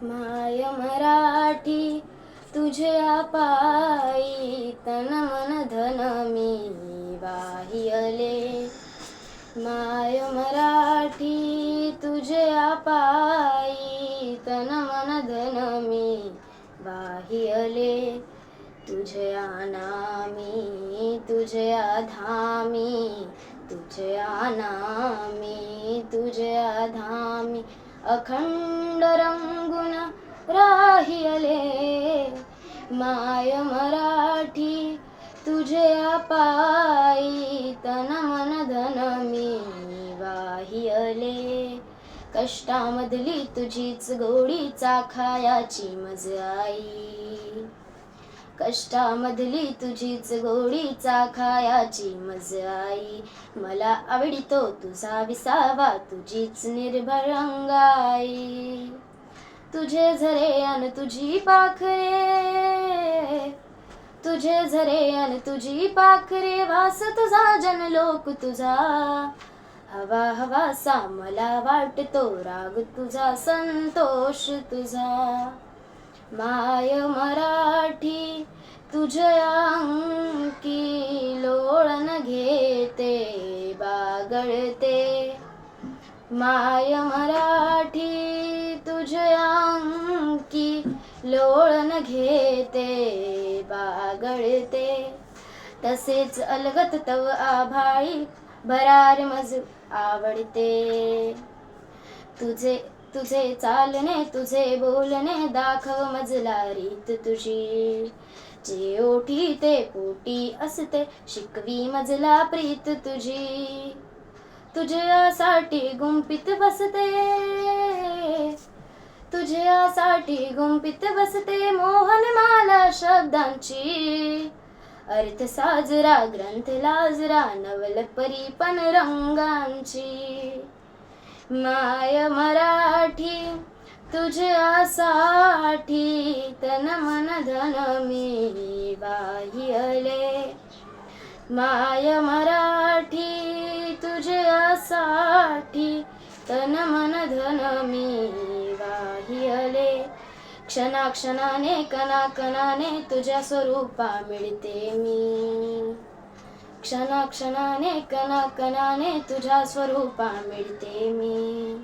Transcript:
माय मराठी तुझ्या पायी तन मन धन मी वाहियले. माय मराठी तुझ्या पायी तन मन धन मी वाहियले. तुझ्या नामी तुझ्या धामी तुझ्या नामी तुझ्या धामी अखंड रंगून राहियले. माय मराठी तुझ्या पायी तन मन धन मी वाहियले. कष्टामधली तुझीच गोडी चाखायाची मज आई. कष्टामधली तुझीच गोडी चाखायाची मज आई. मला आवडितो तुझा विसावा तुझीच निर्भर अंगाई. तुझे झरे अन तुझी पाखरे तुझे झरे अन तुझी पाखरे वास तुझा जनलोक तुझा. हवा हवासा मला वाटतो राग तुझा संतोष तुझा. माय मराठी तुझ्या अंकी लोळण घेते बागळते. माय मराठी तुझ्या अंकी लोळण घेते बागळते. तसेच अलगत तव आभाळी भरार मज आवडते. तुझे चालणे तुझे बोलणे दाखव मजला रीत तुझी. जे ओठी ते पोटी असते शिकवी मजला प्रीत तुझी. तुझ्यासाठी गुंपित बसते तुझ्यासाठी गुंपित बसते मोहनमाला शब्दांची. अर्थ साजरा ग्रंथ लाजरा नवल परीपण रंगांची. माय मराठी तुझ्यासाठी तन मन धन मी वाहियले. माय मराठी तुझ्यासाठी तन मन धन मी वाहियले. क्षणाक्षणाने कणाकणाने तुझ्या स्वरूपा मिळते मी. क्षणाक्षणाने कणाकणाने तुझ्या स्वरूपा मिळते मी.